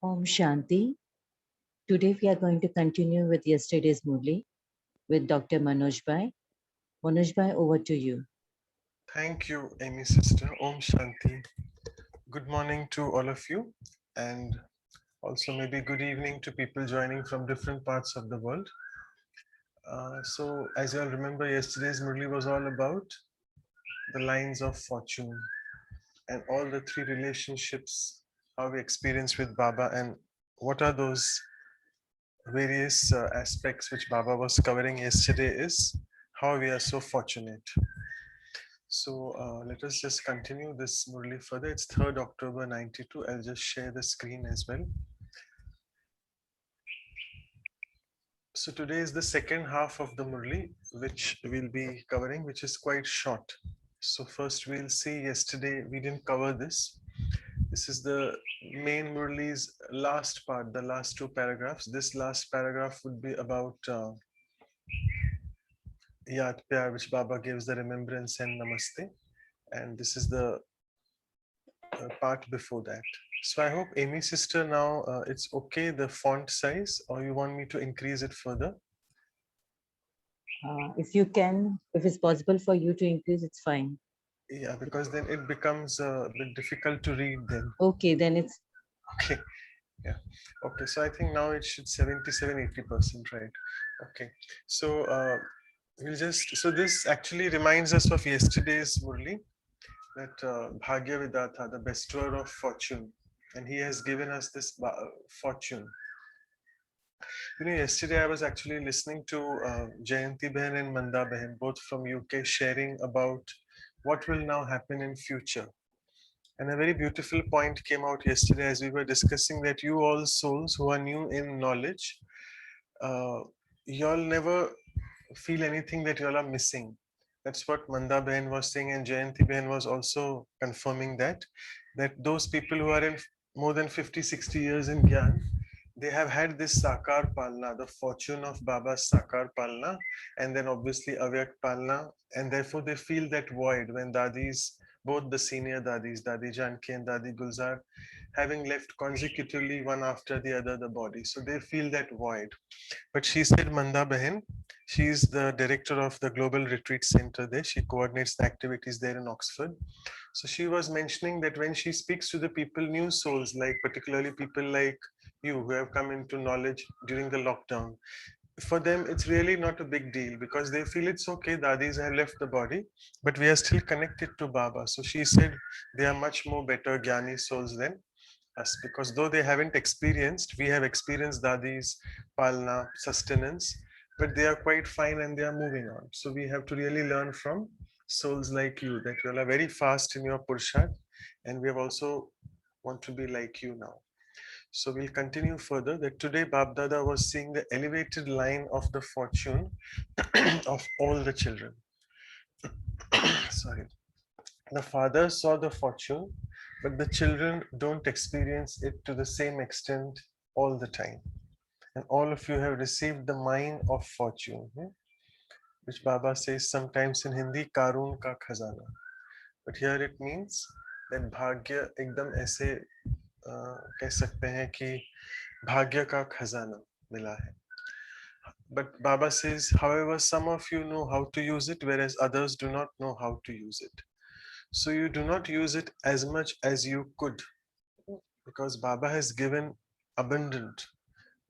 Om Shanti. Today we are going to continue with yesterday's Murli with Dr. Manoj Bhai. Manoj Bhai, over to you. Thank you, Amy sister. Om Shanti. Good morning to all of you, and also maybe good evening to people joining from different parts of the world. So, as you all remember, yesterday's Murli was all about the lines of fortune and all the three relationships, how we experience with Baba, and what are those various aspects which Baba was covering yesterday is how we are so fortunate. So let us just continue this Murli further. It's 3rd October 92. I'll just share the screen as well. So today is the second half of the Murli, which we'll be covering, which is quite short. So first we'll see, yesterday we didn't cover this. This is the main Murli's last part, the last two paragraphs. This last paragraph would be about Yad Pyar, which Baba gives the remembrance and Namaste. And this is the part before that. So I hope Amy sister now it's okay, the font size, or you want me to increase it further? If you can, if it's possible for you to increase, it's fine. Yeah, because then it becomes a bit difficult to read then. Okay, then it's... Okay, yeah. Okay, so I think now it should 77-80%, right? Okay, so we'll just, so this actually reminds us of yesterday's Murli, that Bhagya Vidatha, the bestower of fortune, and he has given us this fortune. You know, yesterday I was actually listening to Jayanti Behan and Manda Behan, both from UK, sharing about what will now happen in future. And a very beautiful point came out yesterday as we were discussing that you all souls who are new in knowledge, y'all never feel anything that y'all are missing. That's what Manda Behan was saying, and Jayanti Behan was also confirming that those people who are in more than 50, 60 years in Gyan, they have had this Sakar Palna, the fortune of Baba's Sakar Palna, and then obviously Avyak Palna, and therefore they feel that void when Dadis, both the senior Dadis, Dadi Janki and Dadi Gulzar, having left consecutively one after the other the body. So they feel that void. But she said, Manda Behan, she is the director of the Global Retreat Center there. She coordinates the activities there in Oxford. So she was mentioning that when she speaks to the people, new souls, like particularly people like you who have come into knowledge during the lockdown, for them it's really not a big deal because they feel it's okay, dadis have left the body, but we are still connected to Baba. So she said they are much more better Gyani souls than us, because though they haven't experienced, we have experienced Dadi's Palna, sustenance, but they are quite fine and they are moving on. So we have to really learn from souls like you, that you are very fast in your Purshat, and we have also want to be like you now. So we'll continue further that today Bab Dada was seeing the elevated line of the fortune of all the children. Sorry. The father saw the fortune, but the children don't experience it to the same extent all the time. And all of you have received the mine of fortune, which Baba says sometimes in Hindi, Karun ka khazana. But here it means that bhagya ekdam aise कह सकते हैं कि भाग्य का खजाना मिला है. But Baba says, however, some of you know how to use it, whereas others do not know how to use it. So you do not use it as much as you could, because Baba has given abundant,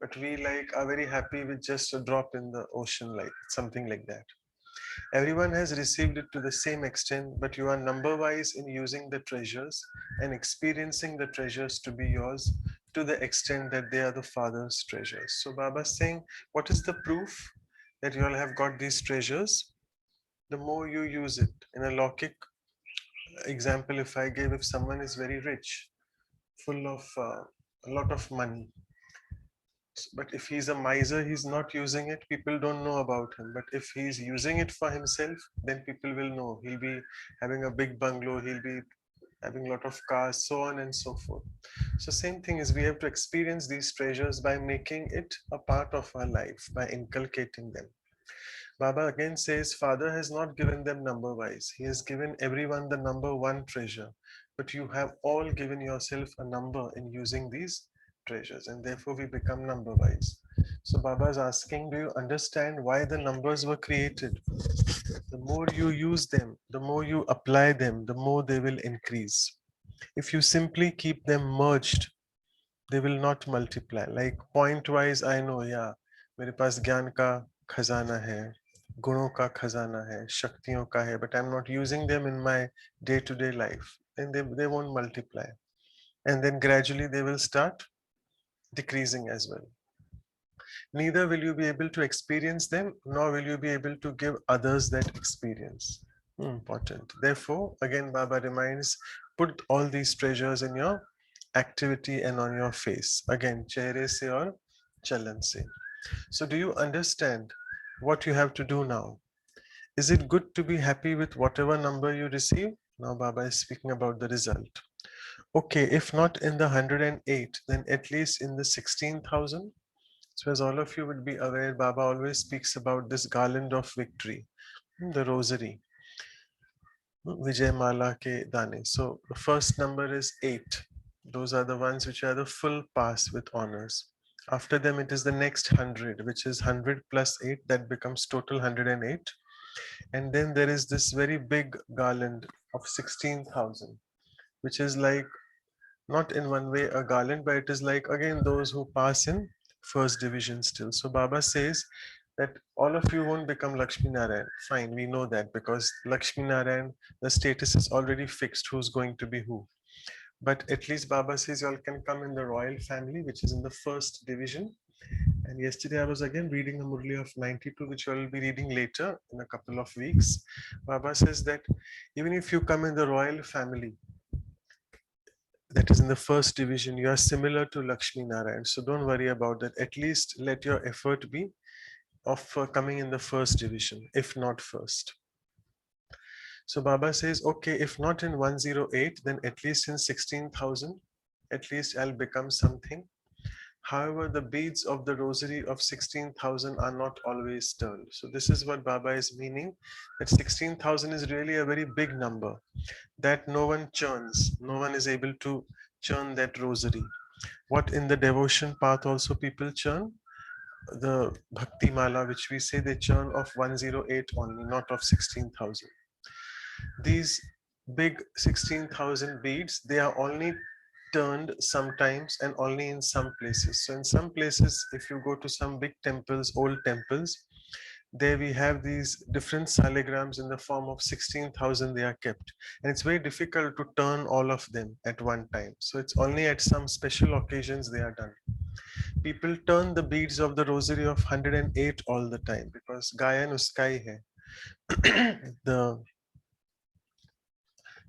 but we are very happy with just a drop in the ocean, like something like that. Everyone has received it to the same extent, but you are number wise in using the treasures and experiencing the treasures to be yours to the extent that they are the Father's treasures. So Baba is saying, what is the proof that you all have got these treasures? The more you use it. In a Lokik example, if I give, if someone is very rich, full of a lot of money, but if he's a miser, he's not using it, people don't know about him. But if he's using it for himself, then people will know. He'll be having a big bungalow, he'll be having a lot of cars, so on and so forth. So same thing is, we have to experience these treasures by making it a part of our life, by inculcating them. Baba again says, Father has not given them number wise. He has given everyone the number one treasure. But you have all given yourself a number in using these treasures, and therefore we become number wise. So Baba is asking, do you understand why the numbers were created? The more you use them, the more you apply them, the more they will increase. If you simply keep them merged, they will not multiply. Like point wise, I know, yeah, मेरे पास ज्ञान का खजाना है, गुणों का खजाना है, शक्तियों का है, but I'm not using them in my day-to-day life, then they won't multiply. And then gradually they will start decreasing as well. Neither will you be able to experience them, nor will you be able to give others that experience. Important. Therefore, again, Baba reminds, put all these treasures in your activity and on your face. Again, chehre se aur chalan se. So, do you understand what you have to do now? Is it good to be happy with whatever number you receive? Now, Baba is speaking about the result. Okay, if not in the 108, then at least in the 16,000. So, as all of you would be aware, Baba always speaks about this garland of victory, the rosary, Vijay Mala ke Dane. So, the first number is 8. Those are the ones which are the full pass with honors. After them, it is the next 100, which is 100 plus 8, that becomes total 108. And then there is this very big garland of 16,000, which is like not in one way a garland, but it is like again those who pass in first division still. So Baba says that all of you won't become Lakshmi Narayan. Fine, we know that because Lakshmi Narayan, the status is already fixed who's going to be who. But at least Baba says you all can come in the royal family, which is in the first division. And yesterday I was again reading a Murli of 92, which I will be reading later in a couple of weeks. Baba says that even if you come in the royal family, that is in the first division, you are similar to Lakshmi Narayan. So don't worry about that. At least let your effort be of coming in the first division, if not first. So Baba says, okay, if not in 108, then at least in 16,000, at least I'll become something. However, the beads of the rosary of 16,000 are not always turned. So this is what Baba is meaning, that 16,000 is really a very big number that no one churns. No one is able to churn that rosary. What in the devotion path also people churn? The Bhakti Mala, which we say they churn of 108 only, not of 16,000. These big 16,000 beads, they are only turned sometimes and only in some places. So in some places, if you go to some big temples, old temples, there we have these different saligrams in the form of 16,000 they are kept. And it's very difficult to turn all of them at one time. So it's only at some special occasions they are done. People turn the beads of the rosary of 108 all the time because Gayan Uskai hai. The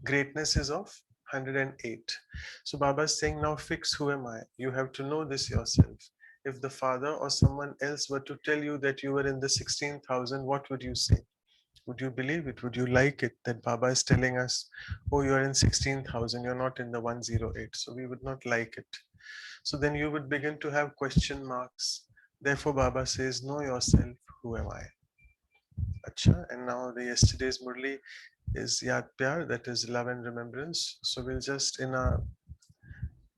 greatness is of 108. So Baba is saying, now fix who am I? You have to know this yourself. If the father or someone else were to tell you that you were in the 16,000, what would you say? Would you believe it? Would you like it that Baba is telling us, oh, you're in 16,000, you're not in the 108. So we would not like it. So then you would begin to have question marks. Therefore, Baba says, know yourself, who am I? Acha. And now the yesterday's Murli is Yad Pyar, that is love and remembrance. So we'll just in our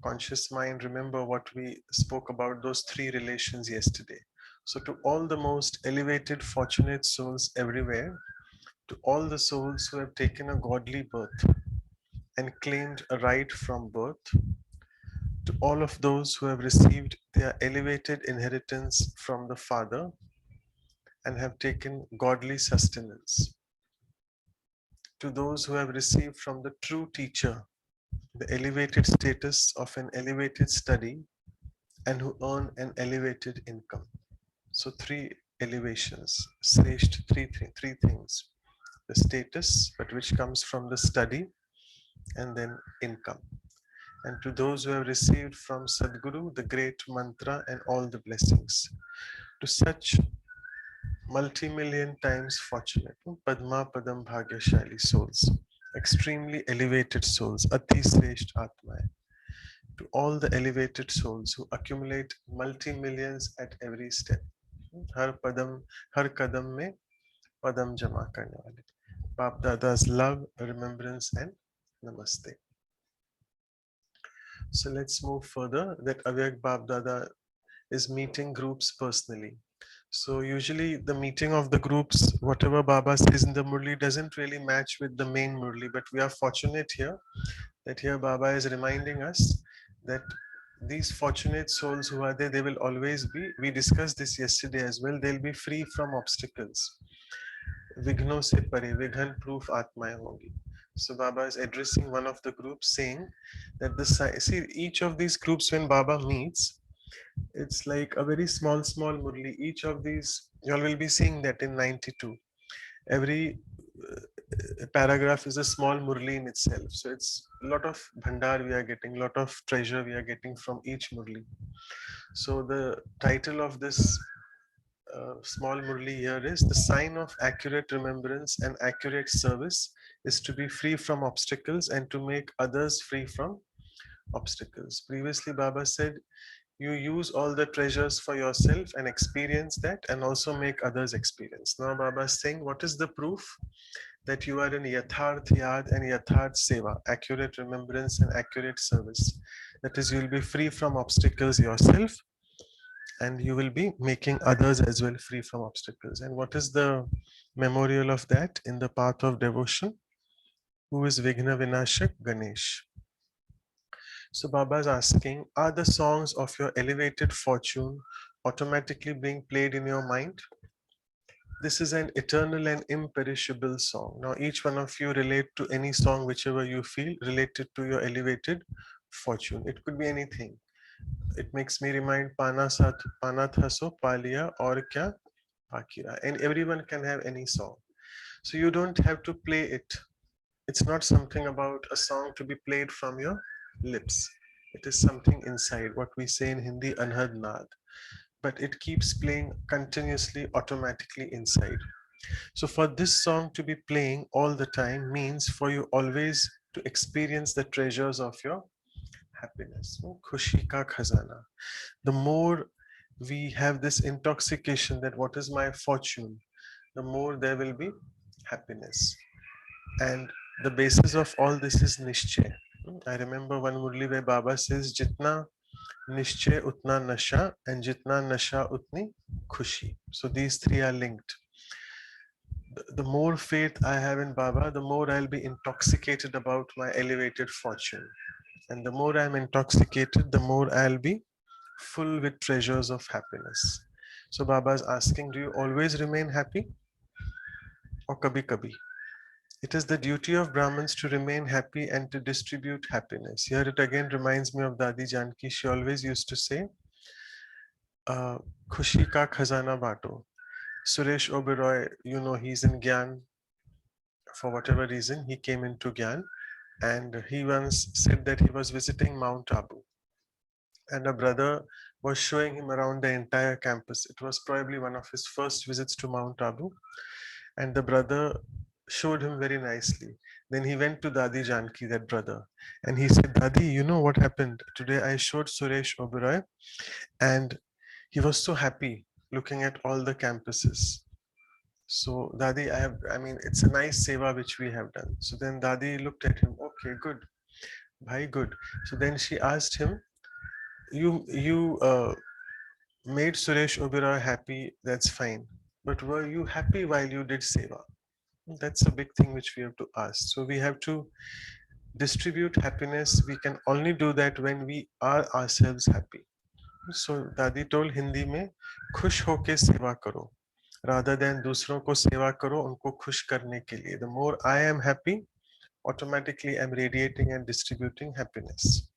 conscious mind remember what we spoke about, those three relations yesterday. So to all the most elevated, fortunate souls everywhere, to all the souls who have taken a godly birth and claimed a right from birth, to all of those who have received their elevated inheritance from the Father and have taken godly sustenance, to those who have received from the true teacher the elevated status of an elevated study and who earn an elevated income. So three elevations, sresht, three things. The status, but which comes from the study, and then income. And to those who have received from Sadguru the great mantra and all the blessings. To such multi-million times fortunate, Padma Padam Bhagyashali souls, extremely elevated souls, Ati Sresht Atma. To all the elevated souls who accumulate multi-millions at every step. Har padam, har kadam mein padam jama karne wale. Baap Dada's love, remembrance and namaste. So let's move further. That Avyak Bab Dada is meeting groups personally. So usually the meeting of the groups, whatever Baba says in the Murli doesn't really match with the main Murli, but we are fortunate here that here Baba is reminding us that these fortunate souls who are there, they will always be, we discussed this yesterday as well, they'll be free from obstacles. Vigno se pare, vighan proof atmaएं होंगी. So Baba is addressing one of the groups saying that see each of these groups when Baba meets, it's like a very small Murli. Each of these, you all will be seeing that in 92. Every paragraph is a small Murli in itself. So it's a lot of bhandar we are getting, lot of treasure we are getting from each Murli. So the title of this small Murli here is the sign of accurate remembrance and accurate service is to be free from obstacles and to make others free from obstacles. Previously, Baba said, you use all the treasures for yourself and experience that and also make others experience. Now Baba is saying, what is the proof that you are in Yatharth Yad and Yatharth Seva, accurate remembrance and accurate service? That is, you will be free from obstacles yourself and you will be making others as well free from obstacles. And what is the memorial of that in the path of devotion? Who is Vighna Vinashak? Ganesh. So Baba is asking, are the songs of your elevated fortune automatically being played in your mind? This is an eternal and imperishable song. Now each one of you relate to any song whichever you feel related to your elevated fortune. It could be anything. It makes me remind Pana Thaso Palia or Kya Pakira. And everyone can have any song. So you don't have to play it. It's not something about a song to be played from your lips. It is something inside, what we say in Hindi, Anhad Naad. But it keeps playing continuously, automatically inside. So for this song to be playing all the time means for you always to experience the treasures of your happiness. Khushi ka khazana. The more we have this intoxication that what is my fortune, the more there will be happiness. And the basis of all this is Nishchay. I remember one Murli where Baba says, Jitna Nishchay Utna Nasha and Jitna Nasha Utni Khushi. So these three are linked. The more faith I have in Baba, the more I'll be intoxicated about my elevated fortune. And the more I'm intoxicated, the more I'll be full with treasures of happiness. So Baba is asking, do you always remain happy? Or kabhi kabhi? It is the duty of Brahmins to remain happy and to distribute happiness. Here it again reminds me of Dadi Janki. She always used to say, Khushi ka khazana bato. Suresh Oberoi, you know, he's in Gyan. For whatever reason, he came into Gyan. And he once said that he was visiting Mount Abu. And a brother was showing him around the entire campus. It was probably one of his first visits to Mount Abu. And the brother showed him very nicely. Then he went to Dadi Janki, that brother, and he said, Dadi, you know what happened? Today I showed Suresh Oberoi, and he was so happy looking at all the campuses. So Dadi, I mean, it's a nice seva which we have done. So then Dadi looked at him, okay, good, bhai, good. So then she asked him, you made Suresh Oberoi happy, that's fine. But were you happy while you did seva? That's a big thing which we have to ask. So we have to distribute happiness. We can only do that when we are ourselves happy. So Dadi told Hindi में खुश होके सेवा करो rather than दूसरों को सेवा करो उनको खुश करने के लिए. The more I am happy, automatically I'm radiating and distributing happiness.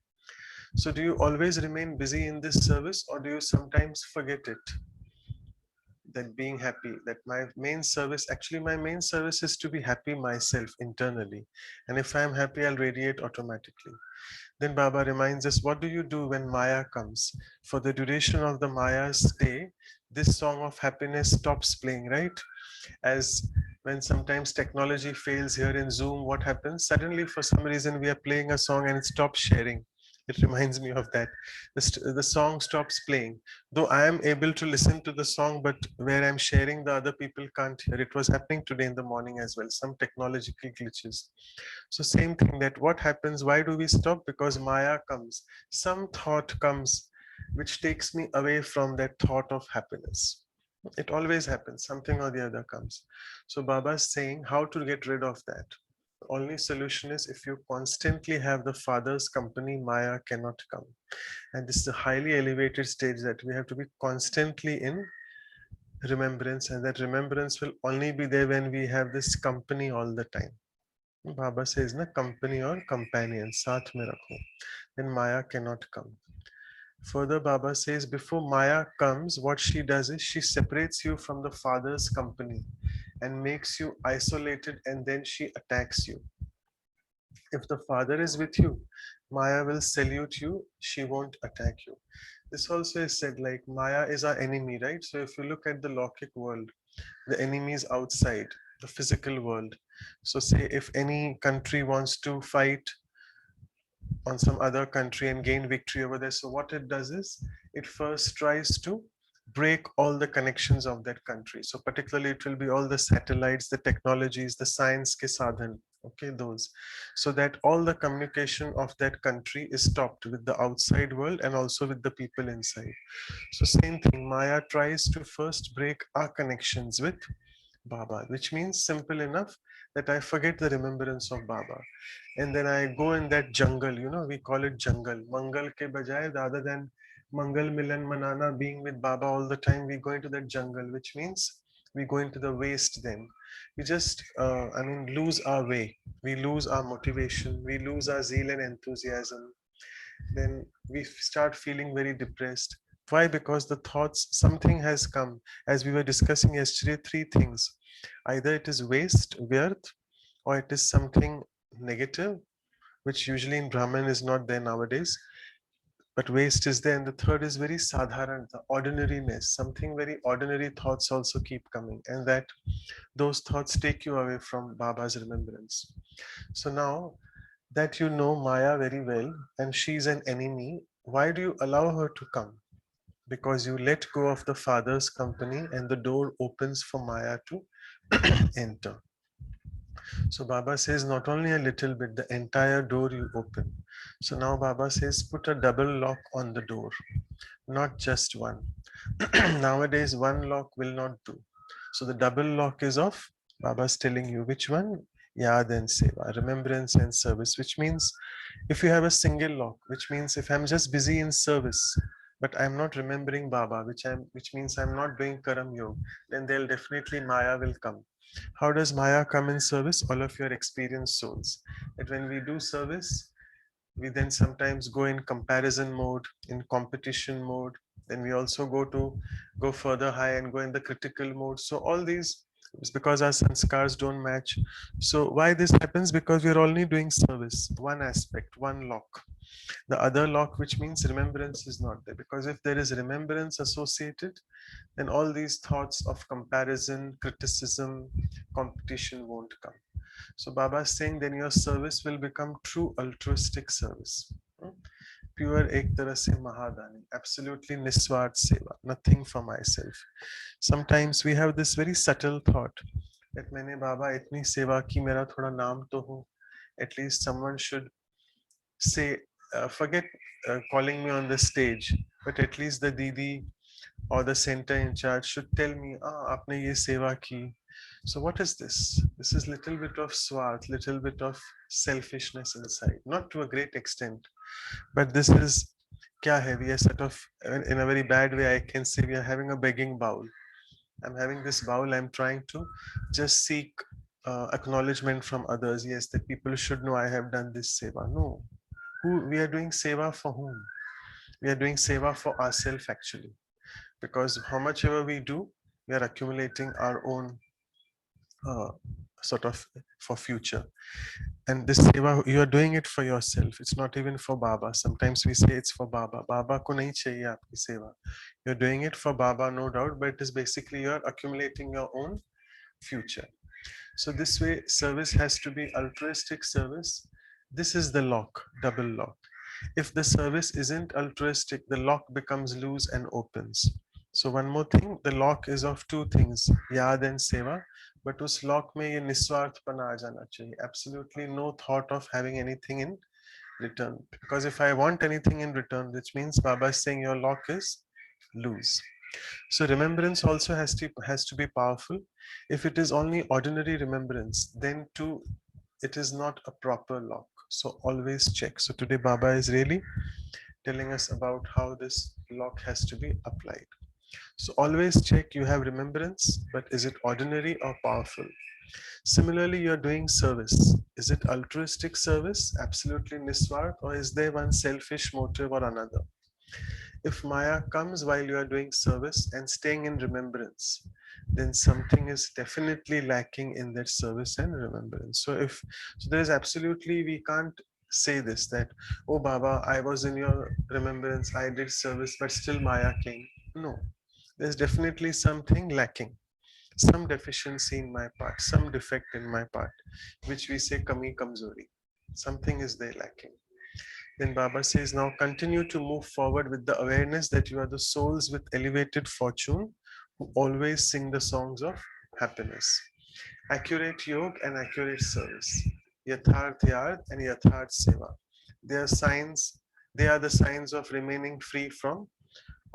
So do you always remain busy in this service or do you sometimes forget it? That being happy, that my main service, actually my main service is to be happy myself internally. And if I'm happy, I'll radiate automatically. Then Baba reminds us, what do you do when Maya comes? For the duration of the Maya's stay, this song of happiness stops playing, right? As when sometimes technology fails here in Zoom, what happens? Suddenly, for some reason, we are playing a song and it stops sharing. It reminds me of that. The song stops playing. Though I am able to listen to the song, but where I'm sharing, the other people can't hear. It was happening today in the morning as well, some technological glitches. So, same thing, that what happens, why do we stop? Because Maya comes, some thought comes which takes me away from that thought of happiness. It always happens, something or the other comes. So, Baba is saying how to get rid of that. The only solution is if you constantly have the Father's company, Maya cannot come. And this is a highly elevated stage that we have to be constantly in remembrance, and that remembrance will only be there when we have this company all the time. Baba says, na company or companion, saath mein rakho. Then Maya cannot come. Further, Baba says, before Maya comes, what she does is she separates you from the Father's company and makes you isolated, and then she attacks you. If the Father is with you, Maya will salute you, she won't attack you. This also is said, like Maya is our enemy, right? So if you look at the Lokik world, the enemy is outside, the physical world. So say if any country wants to fight on some other country and gain victory over there, so what it does is it first tries to break all the connections of that country. So particularly it will be all the satellites, the technologies, the science ke sadhan, okay, those, so that all the communication of that country is stopped with the outside world and also with the people inside. So same thing, Maya tries to first break our connections with Baba, which means simple enough that I forget the remembrance of Baba. And then I go in that jungle, we call it jungle. Mangal ke bajaye, rather than Mangal Milan Manana, being with Baba all the time, we go into that jungle, which means we go into the waste then. We just, lose our way. We lose our motivation. We lose our zeal and enthusiasm. Then we start feeling very depressed. Why? Because the thoughts, something has come. As we were discussing yesterday, three things. Either it is waste, vyarth, or it is something negative, which usually in Brahman is not there nowadays. But waste is there. And the third is very sadharan, the ordinariness. Something very ordinary thoughts also keep coming. And that those thoughts take you away from Baba's remembrance. So now that you know Maya very well and she's an enemy, why do you allow her to come? Because you let go of the Father's company and the door opens for Maya to enter. So Baba says not only a little bit, the entire door you open. So now Baba says put a double lock on the door, not just one. Nowadays, one lock will not do. So the double lock is off. Baba's telling you which one? Yad and Seva, remembrance and service, which means if you have a single lock, which means if I'm just busy in service, but I'm not remembering Baba, which means I'm not doing Karam Yoga, then they'll definitely Maya will come. How does Maya come in service? All of your experienced souls. That when we do service, we then sometimes go in comparison mode, in competition mode. Then we also go further high and go in the critical mode. So all these is because our sanskars don't match. So why this happens? Because we're only doing service, one aspect, one lock. The other lock, which means remembrance, is not there. Because if there is remembrance associated, then all these thoughts of comparison, criticism, competition won't come. So Baba is saying then your service will become true altruistic service. Pure ek tarah se mahadani, absolutely niswart seva, nothing for myself. Sometimes we have this very subtle thought that मैंने बाबा इतनी सेवा की, मेरा थोड़ा नाम तो हो. At least someone should say, forget calling me on the stage, but at least the Didi or the center in charge should tell me, aapne ye seva ki. So what is this? This is little bit of swath, little bit of selfishness inside, not to a great extent, but this is kya hai? We are sort of, in a very bad way, I can say we are having a begging bowl. I'm having this bowl. I'm trying to just seek acknowledgement from others. Yes, that people should know I have done this seva. No, who we are doing seva for whom? We are doing seva for ourselves actually, because how much ever we do, we are accumulating our own uh, sort of for future. And this seva, you are doing it for yourself. It's not even for Baba. Sometimes we say it's for Baba. Baba ko nahi chahiye aapki seva. You're doing it for Baba, no doubt, but it is basically you're accumulating your own future. So this way, service has to be altruistic service. This is the lock, double lock. If the service isn't altruistic, the lock becomes loose and opens. So one more thing, the lock is of two things, याद and seva. But उस lock में ये निस्वार्थपना आ जाना चाहिए. Absolutely no thought of having anything in return. Because if I want anything in return, which means Baba is saying your lock is loose. So remembrance also has to be powerful. If it is only ordinary remembrance, then too it is not a proper lock. So always check. So today Baba is really telling us about how this lock has to be applied. So always check you have remembrance, but is it ordinary or powerful? Similarly, you're doing service. Is it altruistic service, absolutely niswart, or is there one selfish motive or another? If Maya comes while you are doing service and staying in remembrance, then something is definitely lacking in that service and remembrance. So there is absolutely, we can't say this that, oh Baba, I was in your remembrance, I did service, but still Maya came. No, there's definitely something lacking, some deficiency in my part, some defect in my part, which we say kami kamzori. Something is there lacking. Then Baba says, now continue to move forward with the awareness that you are the souls with elevated fortune who always sing the songs of happiness. Accurate yoga and accurate service. Yatharth yard and Yatharth seva. They are signs, they are the signs of remaining free from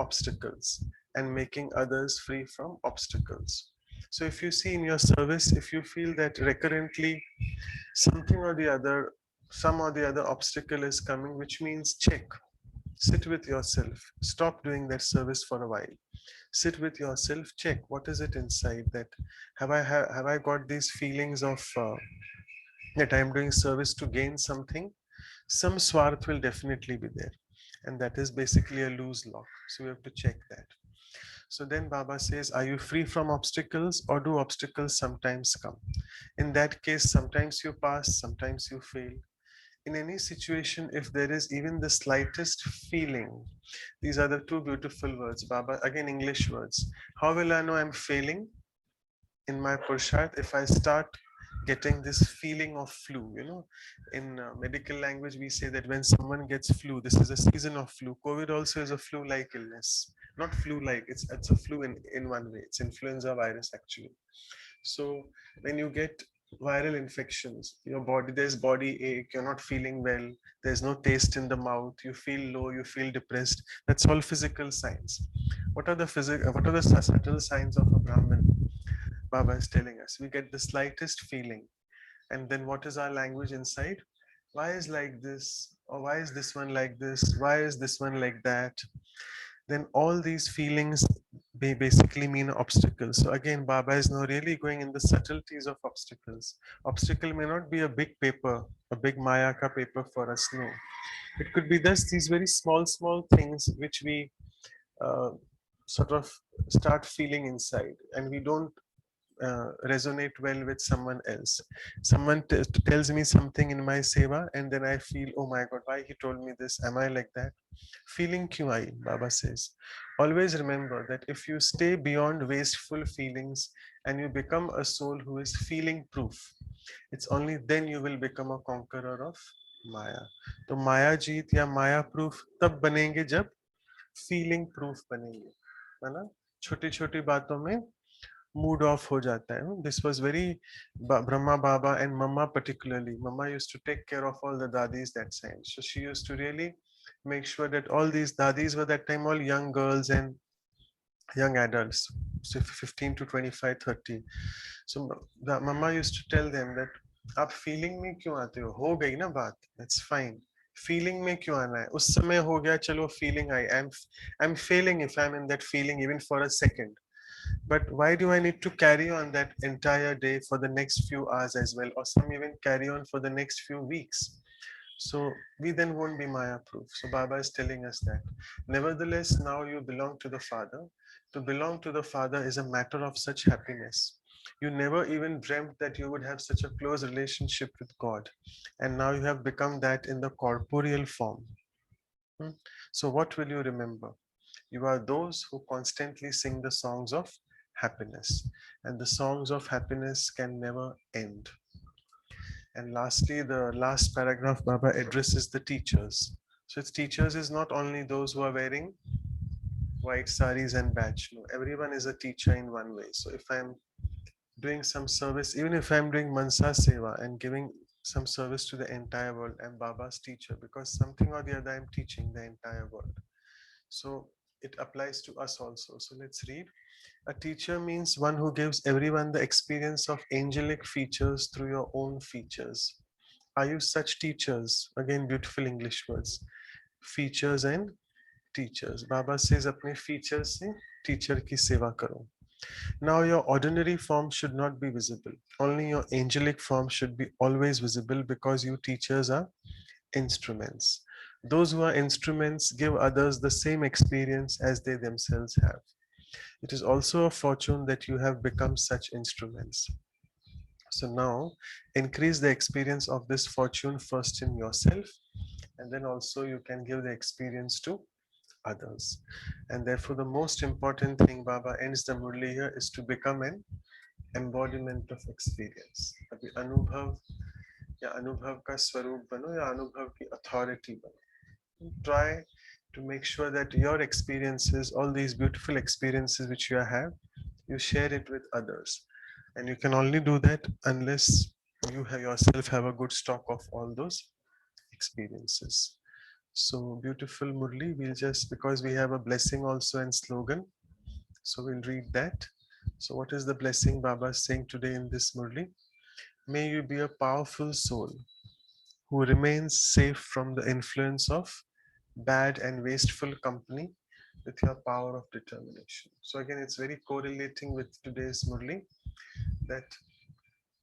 obstacles and making others free from obstacles. So if you see in your service, if you feel that recurrently something or the other, some or the other obstacle is coming, which means check, sit with yourself, stop doing that service for a while, sit with yourself, check what is it inside, that have I got these feelings of that I'm doing service to gain something. Some swarth will definitely be there, and that is basically a loose lock, so we have to check that. So then Baba says, are you free from obstacles, or do obstacles sometimes come? In that case, sometimes you pass, sometimes you fail. In any situation, if there is even the slightest feeling, these are the two beautiful words, Baba, again, English words. How will I know I'm failing in my Pursharth? If I start getting this feeling of flu, in medical language, we say that when someone gets flu, this is a season of flu. COVID also is a flu-like illness. Not flu-like, it's a flu in one way. It's influenza virus actually. So when you get viral infections, your body, there's body ache, you're not feeling well, there's no taste in the mouth, you feel low, you feel depressed. That's all physical signs. What are the subtle signs of a Brahmin? Baba is telling us. We get the slightest feeling. And then what is our language inside? Why is like this? Or why is this one like this? Why is this one like that? Then all these feelings basically mean obstacles. So again, Baba is now really going in the subtleties of obstacles. Obstacle may not be a big paper, a big Mayaka paper for us, no. It could be just these very small things which we uh, sort of start feeling inside, and we don't resonate well with someone else. Someone tells me something in my seva, and then I feel, oh my God, why he told me this? Am I like that? Feeling kyun aayi? Baba says. Always remember that if you stay beyond wasteful feelings and you become a soul who is feeling proof, it's only then you will become a conqueror of Maya. तो माया जीत या माया proof तब बनेंगे जब feeling proof बनेंगे, है ना? छोटी छोटी बातों में mood off ho jata hai. This was very Brahma Baba and Mama particularly. Mama used to take care of all the dadis that time. So she used to really make sure that all these dadis were that time all young girls and young adults, so 15 to 25, 30. So the Mama used to tell them that आप feeling में क्यों आते हो गई ना बात, that's fine. Feeling में क्यों आना है, उस समय हो गया, चलो feeling I, I'm failing if I'm in that feeling even for a second. But why do I need to carry on that entire day for the next few hours as well, or some even carry on for the next few weeks? So we then won't be Maya proof. So Baba is telling us that. Nevertheless, now you belong to the Father. To belong to the Father is a matter of such happiness. You never even dreamt that you would have such a close relationship with God. And now you have become that in the corporeal form. So what will you remember? You are those who constantly sing the songs of happiness, and the songs of happiness can never end. And lastly, the last paragraph, Baba addresses the teachers. So its teachers is not only those who are wearing white saris and badge. No, everyone is a teacher in one way. So if I'm doing some service, even if I'm doing Mansa Seva and giving some service to the entire world, I'm Baba's teacher because something or the other I'm teaching the entire world. So it applies to us also. So let's read. A teacher means one who gives everyone the experience of angelic features through your own features. Are you such teachers? Again, beautiful English words. Features and teachers. Baba says अपने features से teacher की सेवा करो. Now your ordinary form should not be visible. Only your angelic form should be always visible because you teachers are instruments. Those who are instruments give others the same experience as they themselves have. It is also a fortune that you have become such instruments. So now increase the experience of this fortune first in yourself, and then also you can give the experience to others. And therefore, the most important thing Baba ends the Murli here is to become an embodiment of experience. अभी अनुभव या अनुभव का स्वरूप बनो या अनुभव की authority बनो. Try to make sure that your experiences, all these beautiful experiences which you have, you share it with others. And you can only do that unless you have yourself have a good stock of all those experiences. So beautiful Murli, we'll just, because we have a blessing also and slogan, so we'll read that. So what is the blessing Baba is saying today in this Murli? May you be a powerful soul who remains safe from the influence of bad and wasteful company with your power of determination. So again, it's very correlating with today's Murli that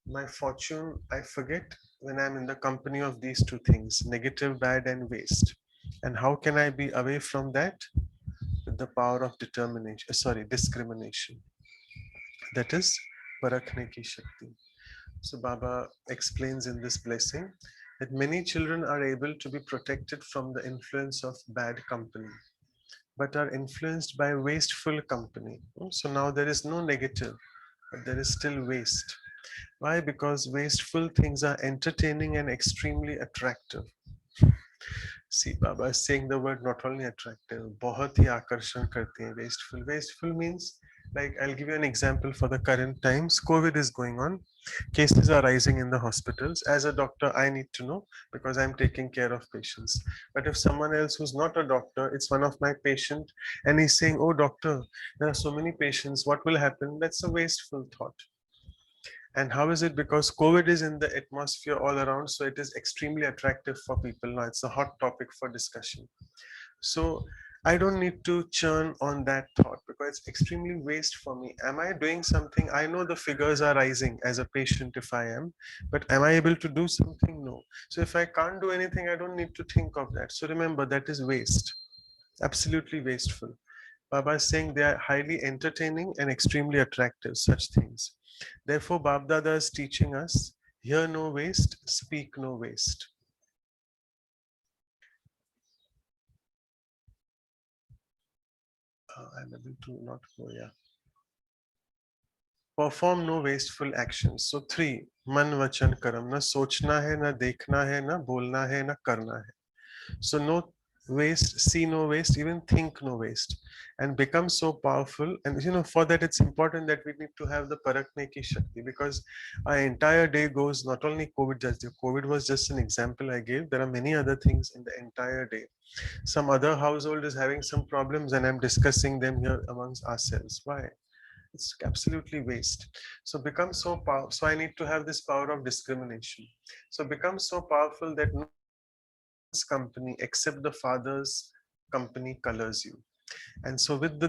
my fortune, I forget when I'm in the company of these two things, negative, bad, and waste. And how can I be away from that? With the power of determination, sorry, discrimination. That is Parakhne ki Shakti. So Baba explains in this blessing that many children are able to be protected from the influence of bad company, but are influenced by wasteful company. So now there is no negative, but there is still waste. Why? Because wasteful things are entertaining and extremely attractive. See, Baba is saying the word not only attractive, बहुत ही आकर्षण करते हैं. Wasteful. Wasteful means, like, I'll give you an example for the current times. COVID is going on. Cases are rising in the hospitals. As a doctor, I need to know because I'm taking care of patients. But if someone else who's not a doctor, it's one of my patient, and he's saying, "Oh, doctor, there are so many patients. What will happen?" That's a wasteful thought. And how is it? Because COVID is in the atmosphere all around, so it is extremely attractive for people. Now it's a hot topic for discussion. So I don't need to churn on that thought because it's extremely waste for me. Am I doing something? I know the figures are rising as a patient if I am, but am I able to do something? No. So if I can't do anything, I don't need to think of that. So remember, that is waste, absolutely wasteful. Baba is saying they are highly entertaining and extremely attractive, such things. Therefore, Babdada is teaching us, hear no waste, speak no waste. I'm able to not go, yeah. Perform no wasteful actions. So three, man, vachan, karam. Na sochna hai, na dekhna hai, na bolna hai, na karna hai. So no waste, see no waste, even think no waste, and become so powerful. And for that, it's important that we need to have the Parakne ki Shakti, because our entire day goes, not only COVID, just COVID was just an example I gave. There are many other things in the entire day. Some other household is having some problems, and I'm discussing them here amongst ourselves. Why? It's absolutely waste. So become so powerful. So I need to have this power of discrimination. So become so powerful that no one's company except the Father's company colors you. And so with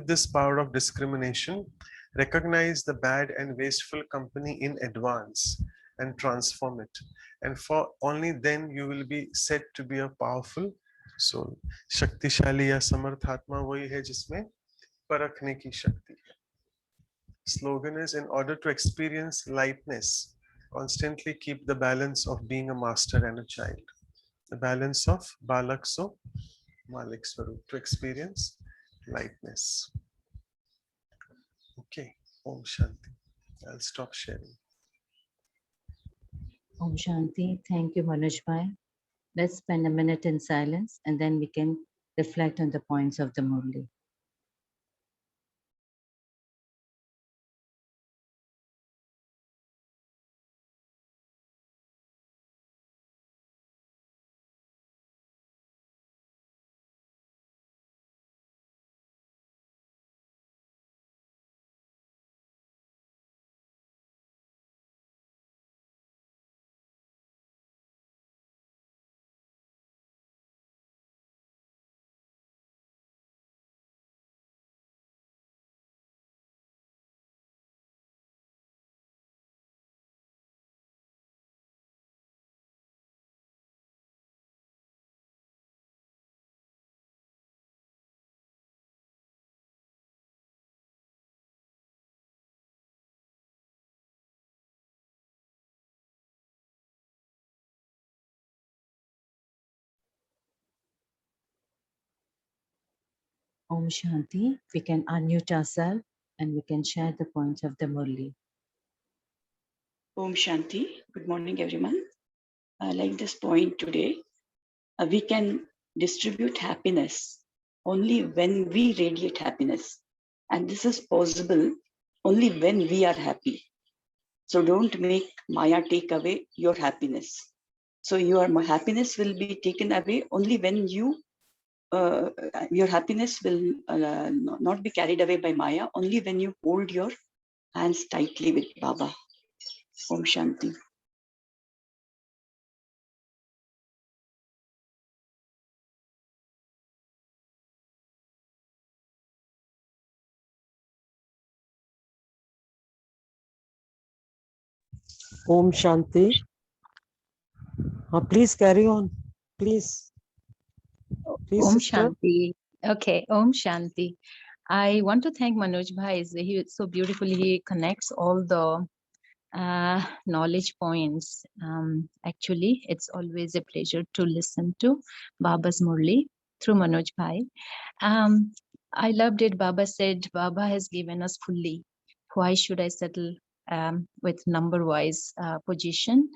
this power of discrimination, recognize the bad and wasteful company in advance and transform it. And for only then you will be said to be a powerful soul. शक्तिशाली या समर्थात्मा वही है जिसमें परखने की शक्ति है. Slogan is, in order to experience lightness, constantly keep the balance of being a master and a child. The balance of Balak So Malik Swarup, to experience lightness. Okay, Om Shanti. I'll stop sharing. Om Shanti. Thank you, Manoj Bhai. Let's spend a minute in silence and then we can reflect on the points of the Murli. Om Shanti. We can unmute ourselves and we can share the points of the Murli. Om Shanti. Good morning, everyone. I like this point today. We can distribute happiness only when we radiate happiness. And this is possible only when we are happy. So don't make Maya take away your happiness. So your happiness will be taken away only when your happiness will not be carried away by Maya, only when you hold your hands tightly with Baba. Om Shanti. Om Shanti. Please carry on. Please. Please, Om sister. Shanti. Okay, Om Shanti. I want to thank Manoj Bhai. He so beautifully he connects all the knowledge points. Actually, it's always a pleasure to listen to Baba's Murli through Manoj Bhai. I loved it. Baba said, Baba has given us fully. Why should I settle with number-wise position?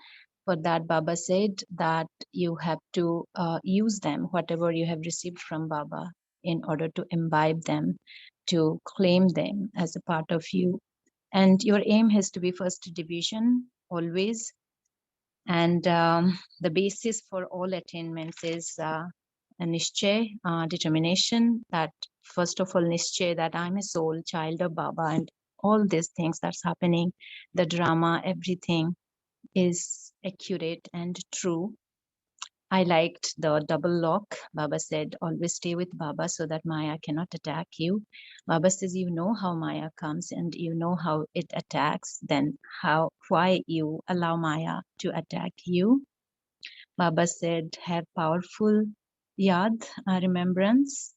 For that, Baba said that you have to use them, whatever you have received from Baba, in order to imbibe them, to claim them as a part of you. And your aim has to be first division always. And the basis for all attainments is a nischay, determination, that first of all, nischay, that I'm a soul, child of Baba, and all these things that's happening, the drama, everything is accurate and true. I liked the double lock. Baba said, always stay with Baba so that Maya cannot attack you. Baba says, you know how Maya comes and you know how it attacks, then why you allow Maya to attack you? Baba said, have powerful yad, remembrance,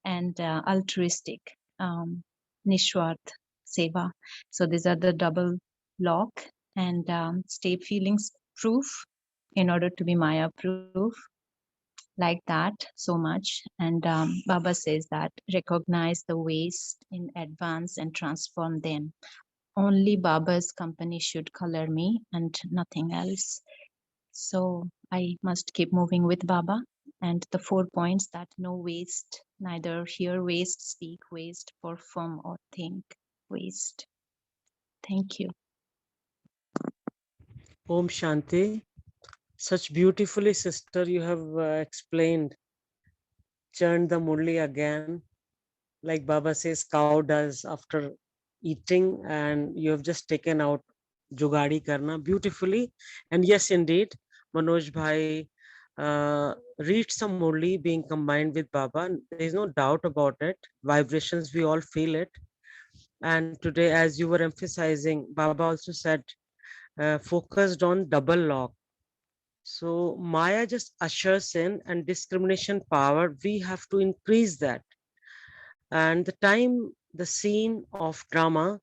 and altruistic, nishwart, seva. So these are the double lock, and stay feelings proof in order to be Maya proof, like that so much. And Baba says that recognize the waste in advance and transform them. Only Baba's company should color me and nothing else. So I must keep moving with Baba. And the 4 points, that no waste, neither hear waste, speak waste, perform or think waste. Thank you. Om Shanti. Such beautifully, sister, you have explained. Churned the Murli again, like Baba says, cow does after eating, and you have just taken out Jugadi Karna beautifully. And yes, indeed, Manoj Bhai reached some Murli being combined with Baba. There is no doubt about it. Vibrations, we all feel it. And today, as you were emphasizing, Baba also said, focused on double lock. So Maya just ushers in, and discrimination power, we have to increase that. And the time, the scene of drama,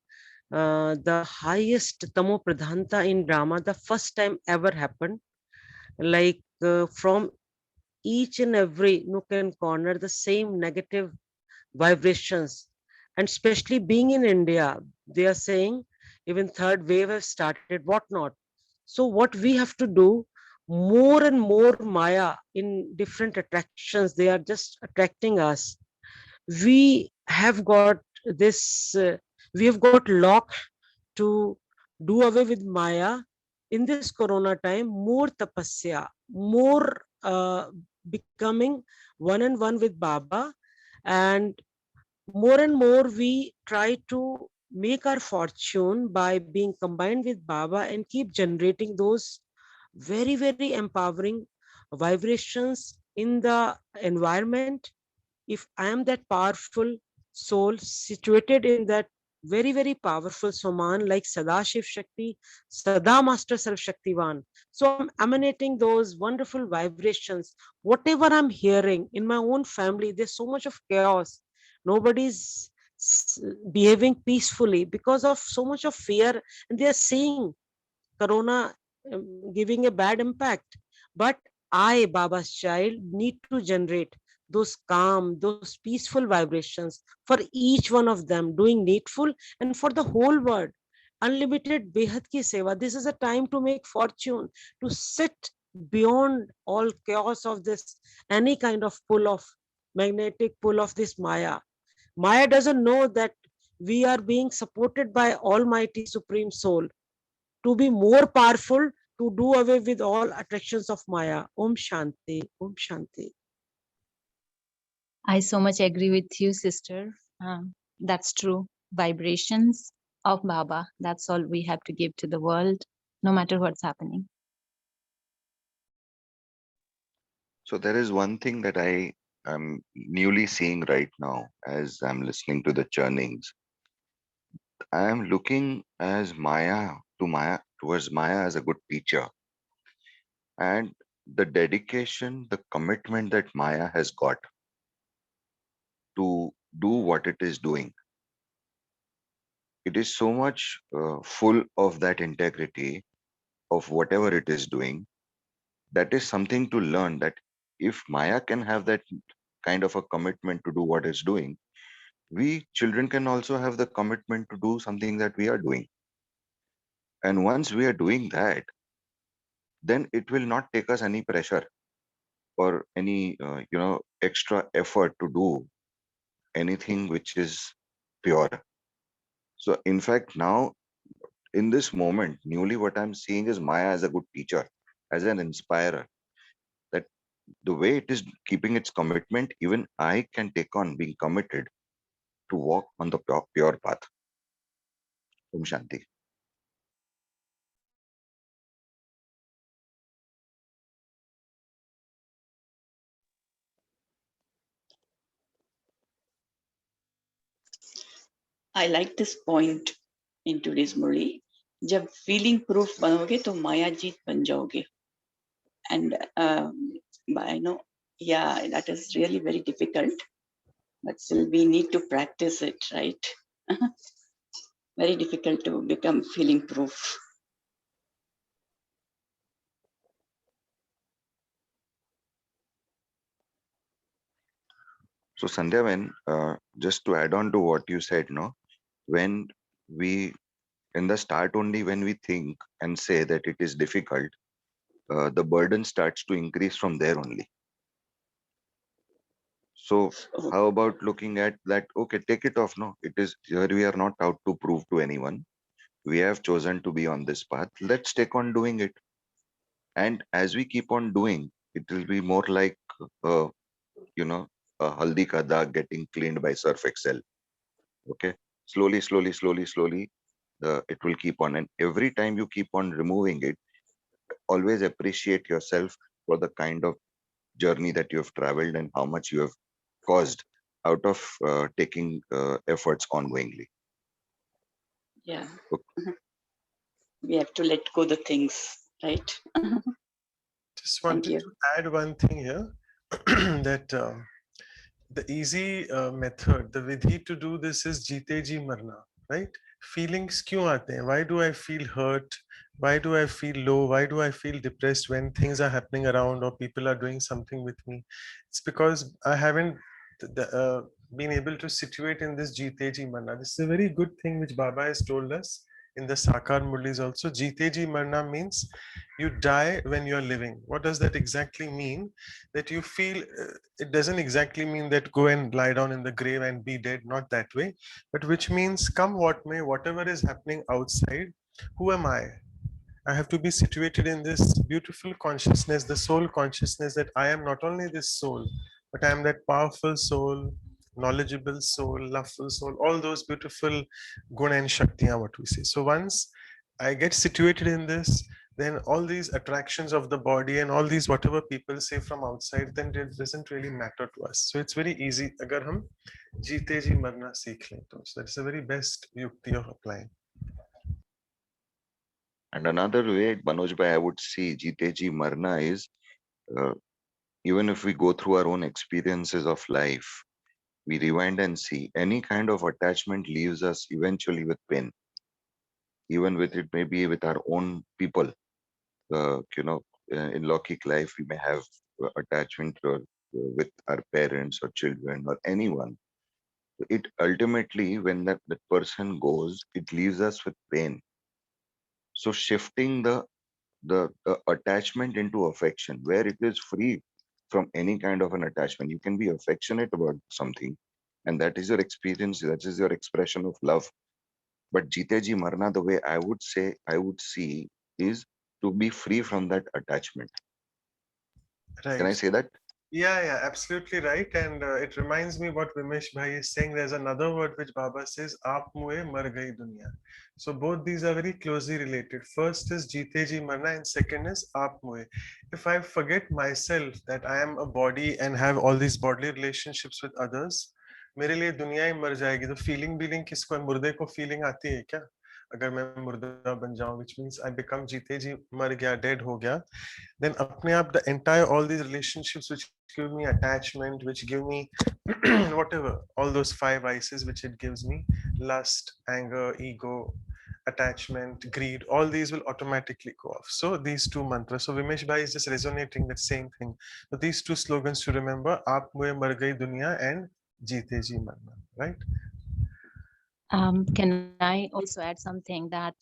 the highest tamo pradhanta in drama, the first time ever happened, like from each and every nook and corner, the same negative vibrations. And especially being in India, they are saying even third wave has started, what not. So what we have to do, more and more Maya in different attractions. They are just attracting us. We have got this, we have got locked to do away with Maya in this Corona time, more tapasya, more becoming one and one with Baba, and more we try to make our fortune by being combined with Baba and keep generating those very empowering vibrations in the environment. If I am that powerful soul situated in that very powerful Soman like Sada Shiv Shakti, Sada Master Sarv Shaktivan. So I'm emanating those wonderful vibrations. Whatever I'm hearing in my own family, there's so much of chaos. Nobody's behaving peacefully because of so much of fear, and they are seeing Corona giving a bad impact. But I, Baba's child, need to generate those calm, those peaceful vibrations for each one of them, doing needful and for the whole world. Unlimited Behad ki Seva. This is a time to make fortune, to sit beyond all chaos of this, any kind of pull of magnetic pull of this Maya. Maya doesn't know that we are being supported by Almighty Supreme Soul to be more powerful, to do away with all attractions of Maya. Om Shanti, Om Shanti. I so much agree with you, sister. That's true. Vibrations of Baba. That's all we have to give to the world, no matter what's happening. So there is one thing that I am newly seeing right now as I'm listening to the churnings. I am looking as Maya towards Maya as a good teacher, and the dedication, the commitment that Maya has got to do what it is doing. It is so much full of that integrity of whatever it is doing. That is something to learn, that if Maya can have that kind of a commitment to do what it's doing, we children can also have the commitment to do something that we are doing. And once we are doing that, then it will not take us any pressure or any extra effort to do anything which is pure. So in fact, now in this moment, newly what I'm seeing is Maya as a good teacher, as an inspirer, that the way it is keeping its commitment, even I can take on being committed to walk on the pure path. Om Shanti. I like this point in today's Murli. जब feeling proof बनोगे तो माया जीत बन जाओगे. And I know, yeah, that is really very difficult, but still we need to practice it, right? Very difficult to become feeling proof. So Sandhya, when just to add on to what you said, no, when we in the start only, when we think and say that it is difficult, the burden starts to increase from there only. So how about looking at that? Okay, take it off. No, it is here. We are not out to prove to anyone. We have chosen to be on this path. Let's take on doing it. And as we keep on doing, it will be more like, uh, a haldi ka daag getting cleaned by Surf Excel. Okay, slowly, it will keep on. And every time you keep on removing it, always appreciate yourself for the kind of journey that you have traveled and how much you have caused out of taking efforts ongoingly. Yeah. Okay. We have to let go the things, right? Just wanted to add one thing here that the easy method, the vidhi to do this is Jeete Ji Marna, right? Feelings kyun aate hain? Why do I feel hurt? Why do I feel low? Why do I feel depressed when things are happening around or people are doing something with me? It's because I haven't been able to situate in this Jeete Ji Marna. This is a very good thing which Baba has told us, in the Sakar Murlis also. Jeete ji marna means you die when you're living. What does that exactly mean? That you feel, it doesn't exactly mean that go and lie down in the grave and be dead, not that way, but which means come what may, whatever is happening outside, who am I? I have to be situated in this beautiful consciousness, the soul consciousness, that I am not only this soul, but I am that powerful soul, knowledgeable soul, loveful soul, all those beautiful guna and shaktiyan, what we say. So once I get situated in this, then all these attractions of the body and all these whatever people say from outside, then it doesn't really matter to us. So it's very easy. Agar hum jeete ji marna seekh le to. So that's the very best yukti of applying. And another way, Manoj Bhai, I would see Jeete Ji Marna is uh, even if we go through our own experiences of life, we rewind and see any kind of attachment leaves us eventually with pain, even with it maybe with our own people. In Lokik life, we may have attachment with our parents or children or anyone. It ultimately, when that person goes, it leaves us with pain. So shifting the attachment into affection, where it is free from any kind of an attachment. You can be affectionate about something, and that is your experience, that is your expression of love. But Jite Ji Marna, the way I would say, I would see is to be free from that attachment. Can I Right. say that? Yeah, absolutely right. And it reminds me what Vimesh Bhai is saying. There's another word which Baba says, Aap muhe mar gayi duniya. So both these are very closely related. First is Jeete Ji Marna and second is Aap muhe. If I forget myself that I am a body and have all these bodily relationships with others, मेरे लिए दुनिया ही मर जाएगी. तो feeling किसको है? मुर्दे को feeling आती है क्या? अगर मैं मुर्दा बन जाऊं, which means I become जीते जी मर गया, dead हो गया, then apne aap the entire all these relationships which give me attachment, which give me whatever, all those five vices which it gives me, lust, anger, ego, attachment, greed, all these will automatically go off. So these two mantras, so Vimesh Bhai is just resonating that same thing. So these two slogans to remember, aap muhe mar gayi duniya and jeete ji marna, right? Can I also add something that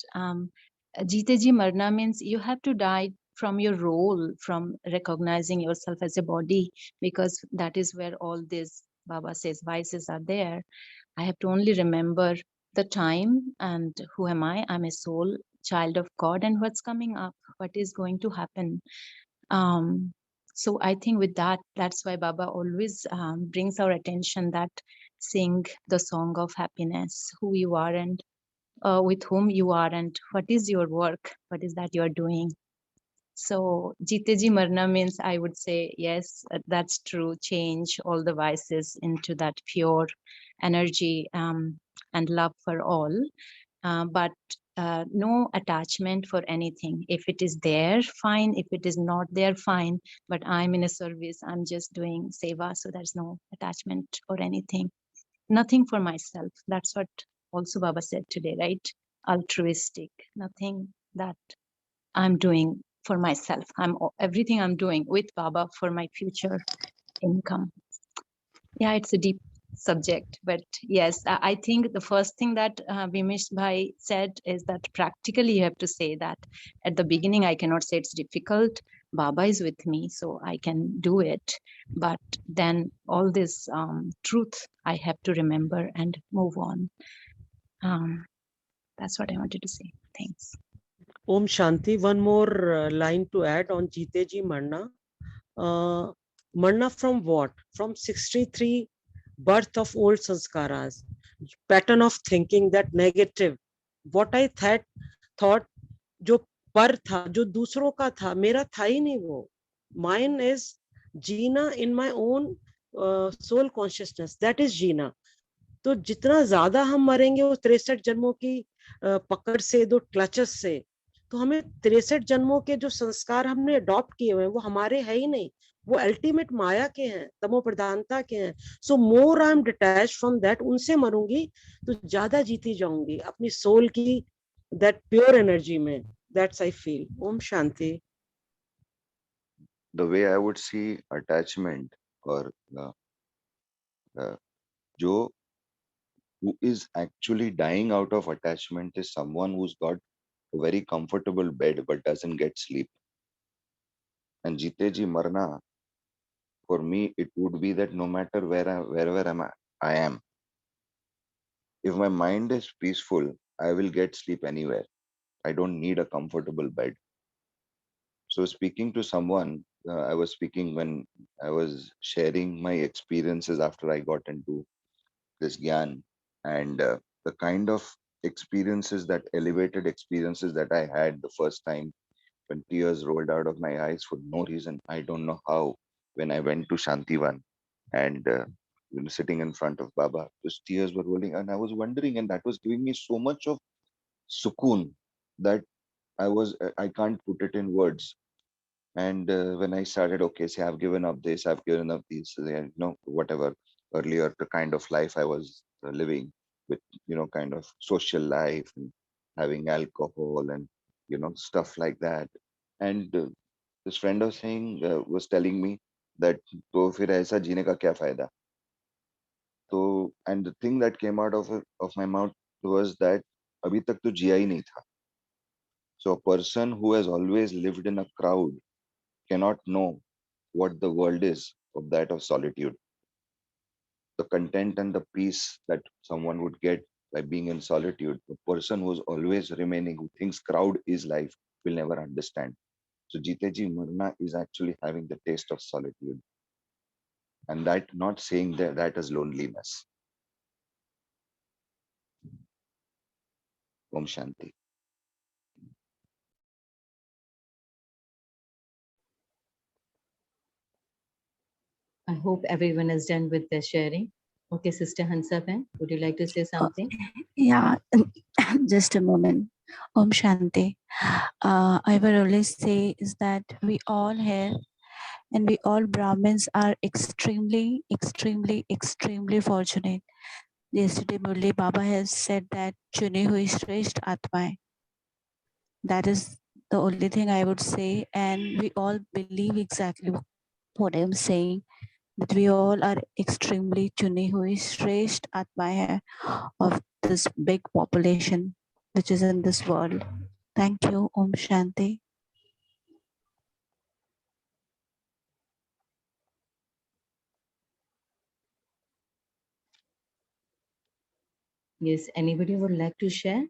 Jeete Ji Marna means you have to die from your role, from recognizing yourself as a body, because that is where all these, Baba says, vices are there. I have to only remember the time and who am I? I'm a soul, child of God, and what's coming up, what is going to happen. So I think with that, that's why Baba always brings our attention that sing the song of happiness, who you are and with whom you are and what is your work, what is that you're doing. So Jeete Ji Marna means I would say, yes, that's true. Change all the vices into that pure energy and love for all. But no attachment for anything. If it is there, fine. If it is not there, fine. But I'm in a service, I'm just doing seva, so there's no attachment or anything. Nothing for myself. That's what also Baba said today, right? Altruistic, nothing that I'm doing for myself. Everything I'm doing with Baba for my future income. Yeah, it's a deep subject, but yes, I think the first thing that Vimesh Bhai said is that practically you have to say that at the beginning. I cannot say it's difficult. Baba is with me, so I can do it. But then all this truth I have to remember and move on. That's what I wanted to say. Thanks. Om Shanti. One more line to add on Jeete Ji Marna. Marna from what? From 63 birth of old sanskaras, pattern of thinking that negative. What I thought जो पर था, जो दूसरों का था, मेरा था ही नहीं वो. Mine is Jeena in my own soul consciousness. That is जीना. तो जितना ज्यादा हम मरेंगे वो 63 जन्मों की पकड़ से, दो क्लचेस से, तो हमें 63 जन्मों के जो संस्कार हमने अडॉप्ट किए हुए हैं वो हमारे है ही नहीं, वो अल्टीमेट माया के हैं, तमो प्रधानता के हैं. So more I am detached from that, उनसे मरूंगी तो ज्यादा जीती जाऊंगी अपनी सोल की दैट प्योर एनर्जी में. That's I feel. ओम शांति. The way I would see attachment, or जो who is actually dying out of attachment is someone who's got a very comfortable bed but doesn't get sleep. And Jite ji marna, for me, it would be that no matter wherever I am, if my mind is peaceful, I will get sleep anywhere. I don't need a comfortable bed. So speaking to someone, I was speaking when I was sharing my experiences after I got into this gyan, and the kind of experiences, that elevated experiences that I had the first time, when tears rolled out of my eyes for no reason. I don't know how. When I went to Shantivan and sitting in front of Baba, those tears were rolling, and I was wondering, and that was giving me so much of sukoon that I can't put it in words. And when I started, okay, say I've given up this, I've given up these, whatever earlier, the kind of life I was living with, kind of social life and having alcohol and, stuff like that. And this friend was telling me that, तो फिर ऐसा जीने का क्या फायदा? तो, and the thing that came out of my mouth was that अभी तक तो जिया ही नहीं था. So a person who has always lived in a crowd cannot know what the world is of that of solitude. The content and the peace that someone would get by being in solitude, the person who's always remaining, who thinks crowd is life, will never understand. So Jiteji Murna is actually having the taste of solitude. And that, not saying that as loneliness. Om Shanti. I hope everyone is done with their sharing. Okay, Sister Hansaben, would you like to say something? Yeah, just a moment. Om Shanti. I will always say is that we all here and we all Brahmins are extremely, extremely, extremely fortunate. Yesterday, Murli Baba has said that Chuni hui Shrestha Atma hai. That is the only thing I would say, and we all believe exactly what I'm saying. That we all are extremely Chuni hui Shrestha Atma hai of this big population which is in this world. Thank you. Om Shanti. Yes, anybody would like to share?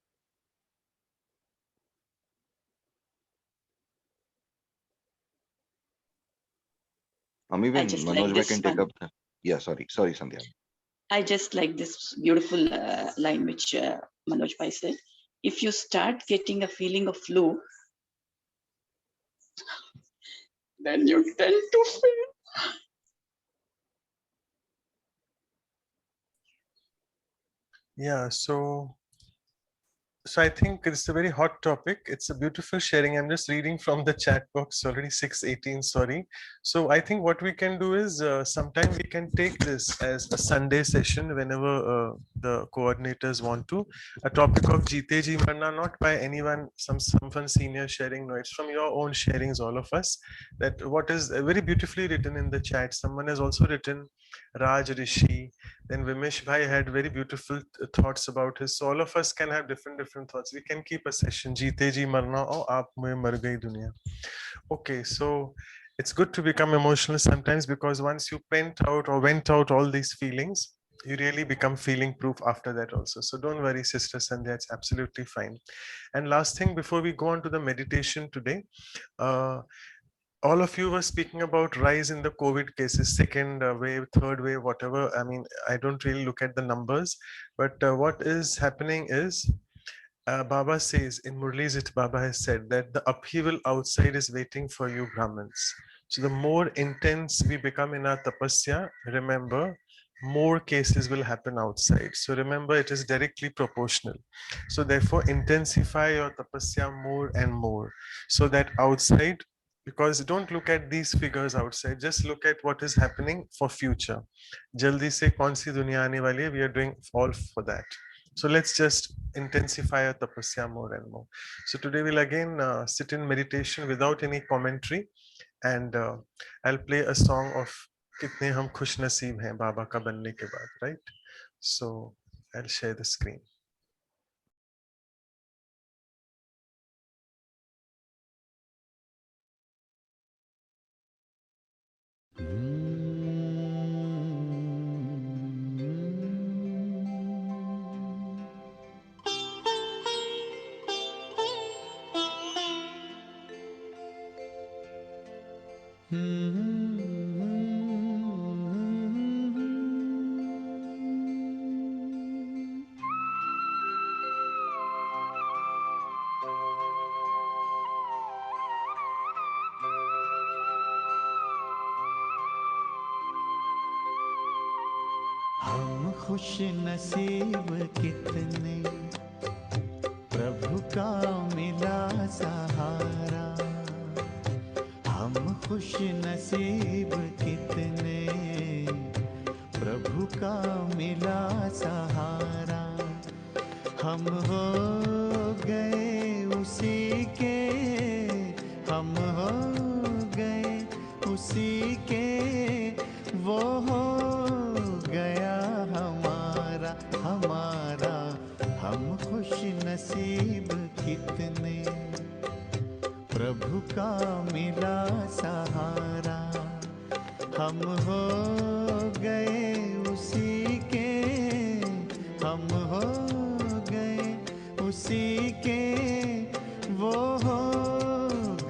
Even just Manoj like bhai this can take one. up. Yeah, sorry, Sandhya. I just like this beautiful line which Manoj Bhai said. If you start getting a feeling of flu, then you tend to fail. Yeah, so I think it's a very hot topic. It's a beautiful sharing. I'm just reading from the chat box already, 6:18, sorry. So I think what we can do is sometime we can take this as a Sunday session whenever the coordinators want to. A topic of Jite Ji Marna, not by anyone, someone senior sharing. No, it's from your own sharings, all of us. That what is very beautifully written in the chat. Someone has also written Raj Rishi. Then Vimesh Bhai had very beautiful thoughts about his. So all of us can have different thoughts. We can keep a session. Jeete ji marna or aap mein mar gayi duniya. Okay, so it's good to become emotional sometimes, because once you went out all these feelings, you really become feeling proof after that also. So don't worry, Sister Sandhya, it's absolutely fine. And last thing before we go on to the meditation today, all of you were speaking about rise in the COVID cases, second wave, third wave, whatever. I mean, I don't really look at the numbers, but what is happening is Baba says in Murli's it, Baba has said that the upheaval outside is waiting for you, Brahmins. So the more intense we become in our tapasya, remember, more cases will happen outside. So remember, it is directly proportional. So therefore, intensify your tapasya more and more, so that outside, because don't look at these figures outside, just look at what is happening for future. Jaldi se kaun si duniya aane wali hai, we are doing all for that. So let's just intensify our tapasya more and more. So today we'll again sit in meditation without any commentary, and I'll play a song of Kitne Hum Khush Naseeb Hain Baba Ka Banne Ke Baad, right? So I'll share the screen. हम खुश नसीब कितने, प्रभु का मिला सहारा। हम खुश नसीब कितने, प्रभु का मिला सहारा। हम हो गए उसी के, हम हो गए उसी के, वो हो गया हमारा हमारा। हम खुश नसीब कितने, प्रभु का मिला सहारा। हम हो गए उसी के, हम हो गए उसी के, वो हो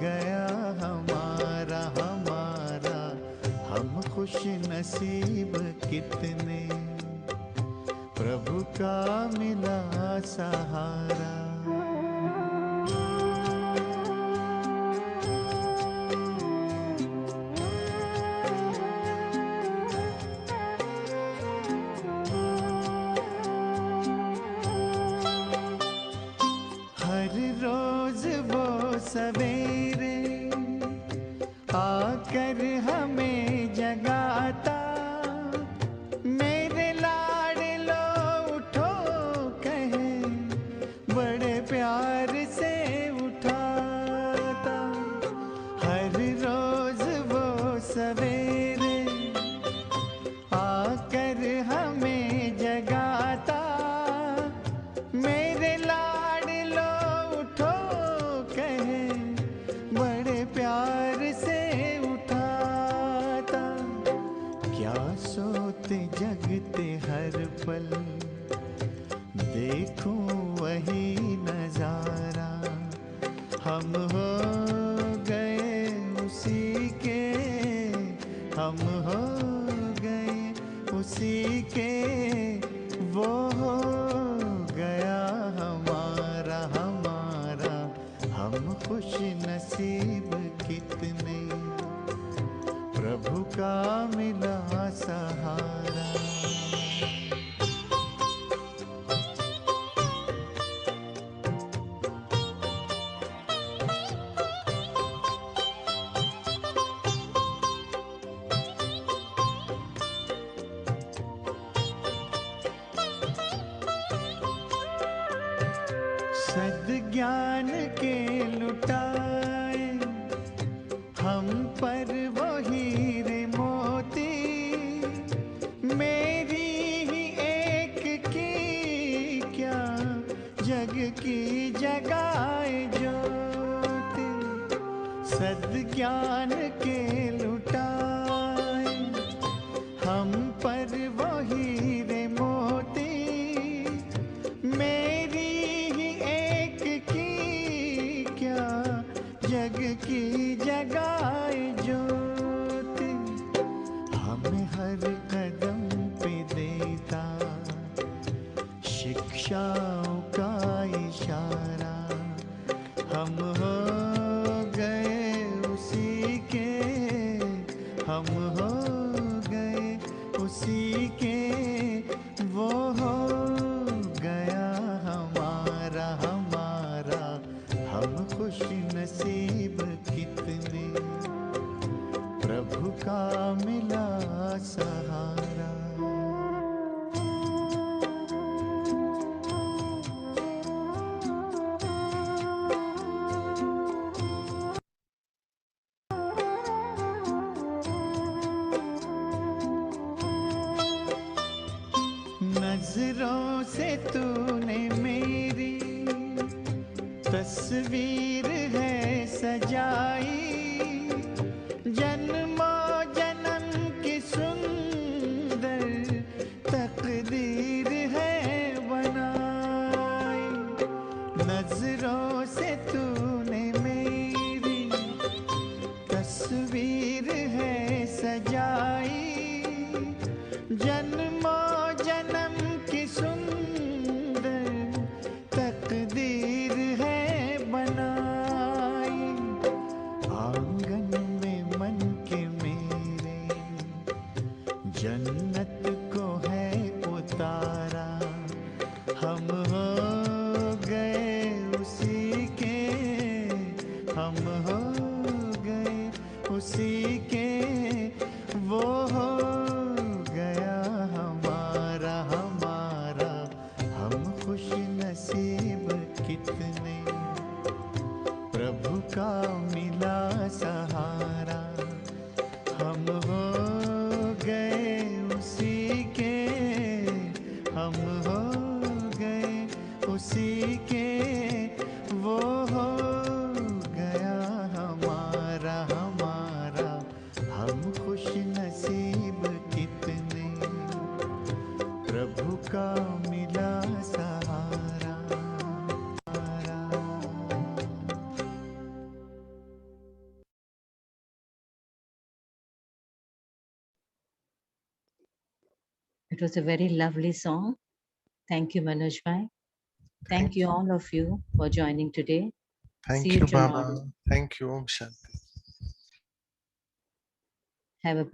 गया हमारा हमारा। हम खुश नसीब कितने, प्रभु का मिला सहारा। हर रोज वो सवेरे आकर हमें जगाता, मेरे लाडलो उठो कहे, बड़े प्यार से उठाता। हर रोज वो सवेरे आकर हमें जगाता, मेरे लाडलो उठो कहे, बड़े प्यार से उठाता। क्या सोते जगते हर पल, देखूं वही नजारा। हम हो गए उसी के, हम हो गए उसी के, वो हो गया हमारा हमारा। हम खुश नसीब कितने, प्रभु का मिला सहारा। सद्ज्ञान के लुटाए हम पर वो हीरे मोती, मेरी ही एक की क्या जग की जगाए ज्योति। सद्ज्ञान के लुटाए हम पर वो हीरे मोती, मेरी ही एक की क्या जग की जगाए ज्योति। हमें हर कदम पे देता शिक्षाओं का इशारा। हम हो गए उसी के, हम हो गए उसी के, वो हो गया हमारा हमारा। हम खुश नसीब कितने, प्रभु का मिला सहारा। नजरों से तूने मेरी तस्वीर है सजाई, जन्मों जन्म की सुंदर तकदीर है बनाई। नजरों से तूने मेरी तस्वीर है सजाई, जन्मों जन्म की सुंदर तकदीर है बनाई। आंगन में मन के मेरे जन्नत को है उतारा, हम हो गए उसी के, हम हो गए उसी के, वो हो गया हमारा हमारा। हम खुश नसीब कितने, प्रभु का मिला सहारा, हम हो गए उसी के, हम हो गए उसी के, वो हो गया हमारा हमारा। हम खुश नसीब कितने, प्रभु का मिला सहारा। It was a very lovely song. Thank you, Manoj Bhai. Thank you all of you for joining today. Thank See you, you tomorrow. Baba. Thank you. Om Shanti. Have a